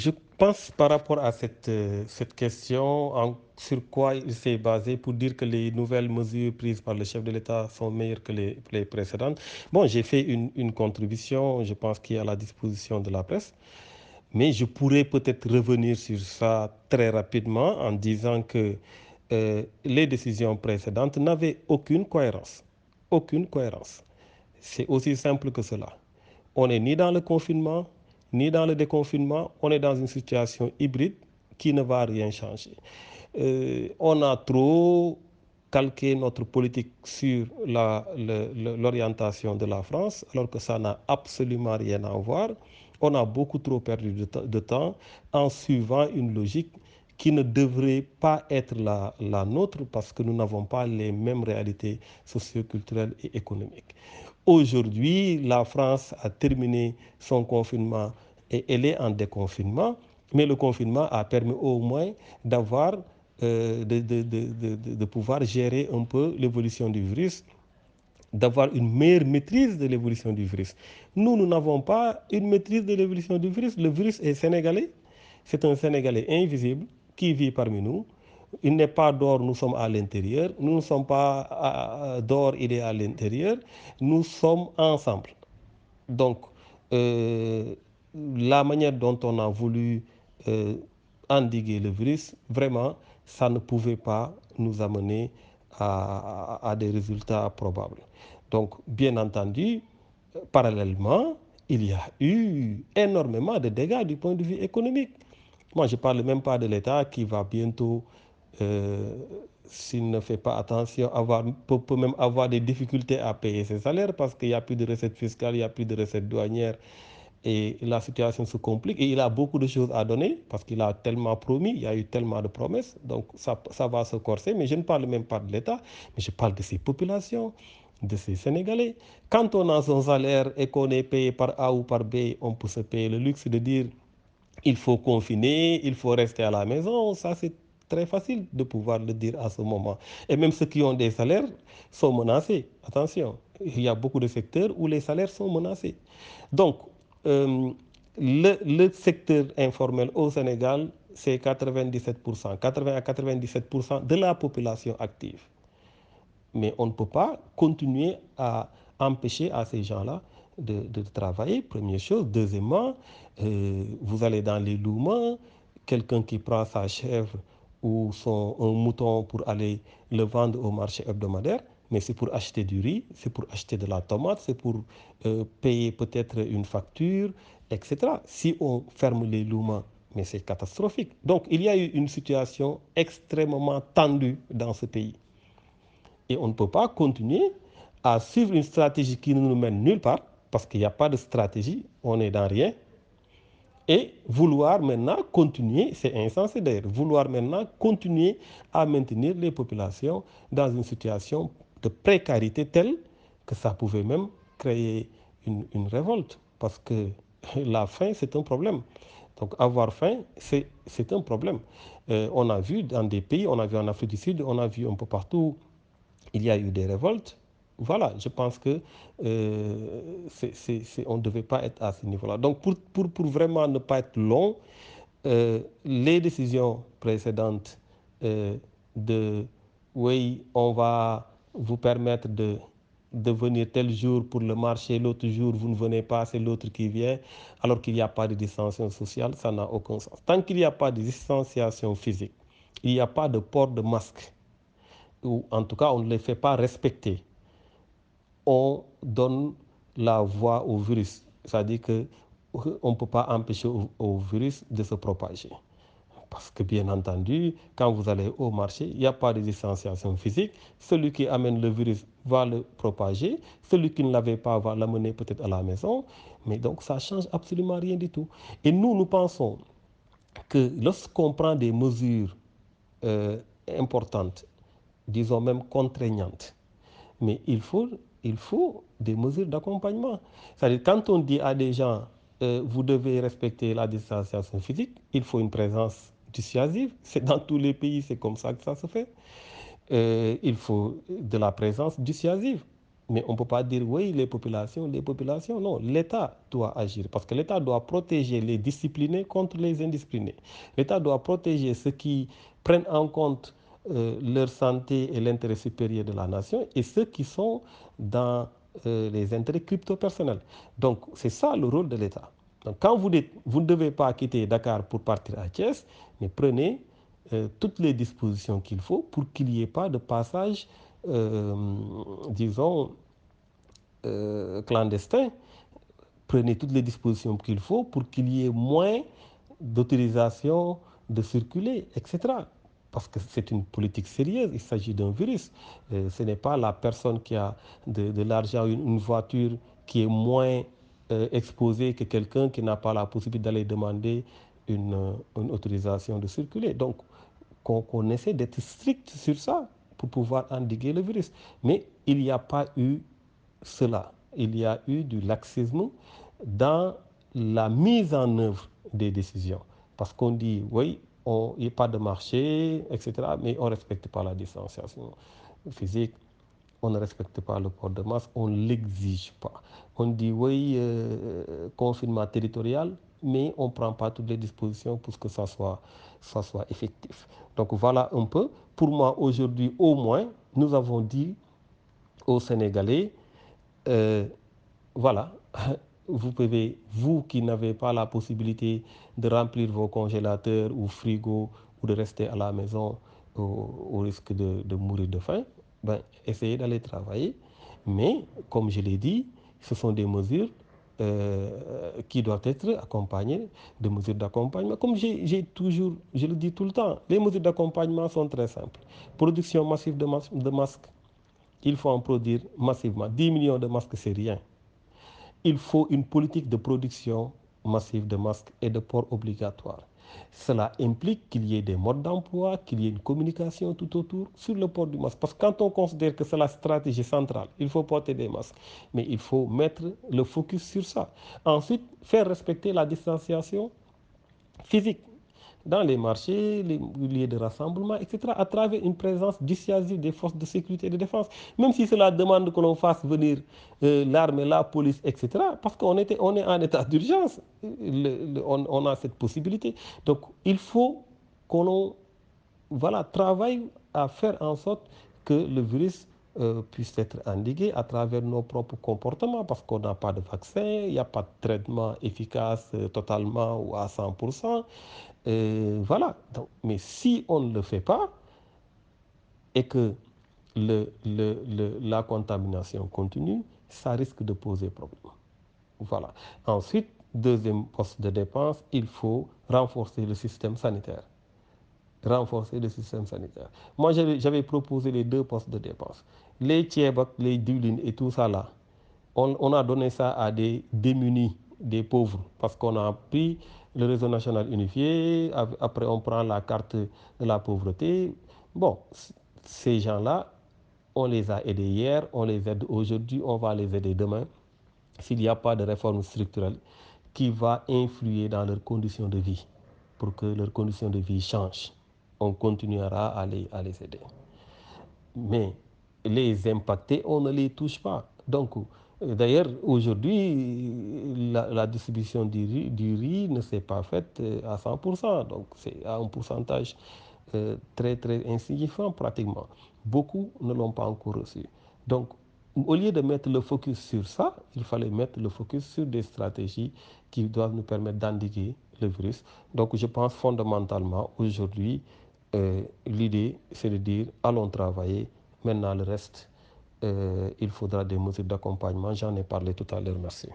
Je pense par rapport à cette question, sur quoi il s'est basé pour dire que les nouvelles mesures prises par le chef de l'État sont meilleures que les précédentes. Bon, j'ai fait une contribution, je pense, qui est à la disposition de la presse, mais je pourrais peut-être revenir sur ça très rapidement en disant que les décisions précédentes n'avaient aucune cohérence. Aucune cohérence. C'est aussi simple que cela. On n'est ni dans le confinement, ni dans le déconfinement. On est dans une situation hybride qui ne va rien changer. On a trop calqué notre politique sur l'orientation de la France, alors que ça n'a absolument rien à voir. On a beaucoup trop perdu de temps en suivant une logique qui ne devrait pas être la nôtre parce que nous n'avons pas les mêmes réalités socioculturelles et économiques. Aujourd'hui, la France a terminé son confinement et elle est en déconfinement, mais le confinement a permis au moins d'avoir, de pouvoir gérer un peu l'évolution du virus, d'avoir une meilleure maîtrise de l'évolution du virus. Nous n'avons pas une maîtrise de l'évolution du virus. Le virus est sénégalais. C'est un Sénégalais invisible qui vit parmi nous. Il n'est pas dehors, nous sommes à l'intérieur. Nous ne sommes pas dehors, il est à l'intérieur. Nous sommes ensemble. Donc, euh, la manière dont on a voulu euh, endiguer le virus, vraiment, ça ne pouvait pas nous amener à des résultats probables. Donc, bien entendu, parallèlement, il y a eu énormément de dégâts du point de vue économique. Moi, je ne parle même pas de l'État qui va bientôt, euh, s'il ne fait pas attention, peut même avoir des difficultés à payer ses salaires parce qu'il n'y a plus de recettes fiscales, il n'y a plus de recettes douanières et la situation se complique. Et il a beaucoup de choses à donner parce qu'il a tellement promis, il y a eu tellement de promesses, donc ça va se corser. Mais je ne parle même pas de l'État, mais je parle de ces populations, de ces Sénégalais. Quand on a son salaire et qu'on est payé par A ou par B, on peut se payer le luxe de dire il faut confiner, il faut rester à la maison. Ça, c'est très facile de pouvoir le dire à ce moment. Et même ceux qui ont des salaires sont menacés. Attention, il y a beaucoup de secteurs où les salaires sont menacés. Donc, euh, le secteur informel au Sénégal, c'est 97%, 80 à 97% de la population active. Mais on ne peut pas continuer à empêcher à ces gens-là de travailler, première chose. Deuxièmement, vous allez dans les louements, quelqu'un qui prend sa chèvre ou un mouton pour aller le vendre au marché hebdomadaire, mais c'est pour acheter du riz, c'est pour acheter de la tomate, c'est pour payer peut-être une facture, etc. Si on ferme les louements, mais c'est catastrophique. Donc il y a eu une situation extrêmement tendue dans ce pays. Et on ne peut pas continuer à suivre une stratégie qui ne nous mène nulle part, parce qu'il n'y a pas de stratégie, on est dans rien, et vouloir maintenant continuer, c'est insensé d'ailleurs, vouloir maintenant continuer à maintenir les populations dans une situation de précarité telle que ça pouvait même créer une révolte, parce que la faim, c'est un problème. Donc avoir faim, c'est un problème. On a vu dans des pays, on a vu en Afrique du Sud, on a vu un peu partout il y a eu des révoltes. Voilà, je pense que on ne devait pas être à ce niveau-là. Donc, pour vraiment ne pas être long, les décisions précédentes euh, de oui, on va vous permettre de venir tel jour pour le marché, l'autre jour vous ne venez pas, c'est l'autre qui vient, alors qu'il n'y a pas de distanciation sociale, ça n'a aucun sens. Tant qu'il n'y a pas de distanciation physique, il n'y a pas de port de masque, ou en tout cas on ne les fait pas respecter, on donne la voie au virus. C'est-à-dire qu'on ne peut pas empêcher au virus de se propager. Parce que bien entendu, quand vous allez au marché, il n'y a pas de distanciation physique. Celui qui amène le virus va le propager. Celui qui ne l'avait pas va l'amener peut-être à la maison. Mais donc ça ne change absolument rien du tout. Et nous pensons que lorsqu'on prend des mesures euh, importantes, disons même contraignantes, mais il faut des mesures d'accompagnement. C'est-à-dire, quand on dit à des gens, vous devez respecter la distanciation physique, il faut une présence dissuasive. C'est dans tous les pays, c'est comme ça que ça se fait. Il faut de la présence dissuasive. Mais on ne peut pas dire, oui, les populations, non, l'État doit agir parce que l'État doit protéger les disciplinés contre les indisciplinés. L'État doit protéger ceux qui prennent en compte leur santé et l'intérêt supérieur de la nation et ceux qui sont dans les intérêts crypto-personnels. Donc, c'est ça le rôle de l'État. Donc, quand vous dites, vous ne devez pas quitter Dakar pour partir à Thiès, mais prenez toutes les dispositions qu'il faut pour qu'il n'y ait pas de passage disons, clandestin. Prenez toutes les dispositions qu'il faut pour qu'il y ait moins d'autorisation de circuler, etc. Parce que c'est une politique sérieuse, il s'agit d'un virus. Ce n'est pas la personne qui a de l'argent, une voiture qui est moins exposée que quelqu'un qui n'a pas la possibilité d'aller demander une autorisation de circuler. Donc, qu'on essaie d'être strict sur ça pour pouvoir endiguer le virus. Mais il n'y a pas eu cela. Il y a eu du laxisme dans la mise en œuvre des décisions. Parce qu'on dit, oui, il n'y a pas de marché, etc., mais on ne respecte pas la distanciation physique, on ne respecte pas le port de masque, on ne l'exige pas. On dit, oui, confinement territorial, mais on ne prend pas toutes les dispositions pour que ça soit effectif. Donc voilà un peu. Pour moi, aujourd'hui, au moins, nous avons dit aux Sénégalais, voilà, vous qui n'avez pas la possibilité de remplir vos congélateurs ou frigos ou de rester à la maison au risque de mourir de faim, ben, essayez d'aller travailler. Mais, comme je l'ai dit, ce sont des mesures qui doivent être accompagnées de mesures d'accompagnement. Comme je le dis tout le temps, les mesures d'accompagnement sont très simples. Production massive de masques. Il faut en produire massivement. 10 millions de masques, c'est rien. Il faut une politique de production massive de masques et de port obligatoire. Cela implique qu'il y ait des modes d'emploi, qu'il y ait une communication tout autour sur le port du masque. Parce que quand on considère que c'est la stratégie centrale, il faut porter des masques, mais il faut mettre le focus sur ça. Ensuite, faire respecter la distanciation physique dans les marchés, les lieux de rassemblement, etc., à travers une présence dissuasive des forces de sécurité et de défense. Même si cela demande que l'on fasse venir l'armée, la police, etc., parce qu'on est en état d'urgence, on a cette possibilité. Donc, il faut qu'on travaille à faire en sorte que le virus puisse être endigué à travers nos propres comportements, parce qu'on n'a pas de vaccin, il n'y a pas de traitement efficace totalement ou à 100%. Voilà. Donc, mais si on ne le fait pas et que la contamination continue, ça risque de poser problème. Voilà. Ensuite, deuxième poste de dépense, il faut renforcer le système sanitaire. Renforcer le système sanitaire. Moi, j'avais proposé les deux postes de dépense. Les tiebak, les diwlin et tout ça là, on a donné ça à des démunis, des pauvres, parce qu'on a pris le réseau national unifié, après on prend la carte de la pauvreté. Bon, ces gens-là, on les a aidés hier, on les aide aujourd'hui, on va les aider demain, s'il n'y a pas de réforme structurelle qui va influer dans leurs conditions de vie, pour que leurs conditions de vie changent. On continuera à les aider. Mais les impactés, on ne les touche pas. Donc, d'ailleurs, aujourd'hui, la distribution du riz ne s'est pas faite à 100%. Donc, c'est à un pourcentage très, très insignifiant pratiquement. Beaucoup ne l'ont pas encore reçu. Donc, au lieu de mettre le focus sur ça, il fallait mettre le focus sur des stratégies qui doivent nous permettre d'endiguer le virus. Donc, je pense fondamentalement, aujourd'hui, l'idée, c'est de dire, allons travailler. Maintenant, le reste, il faudra des mesures d'accompagnement. J'en ai parlé tout à l'heure. Merci.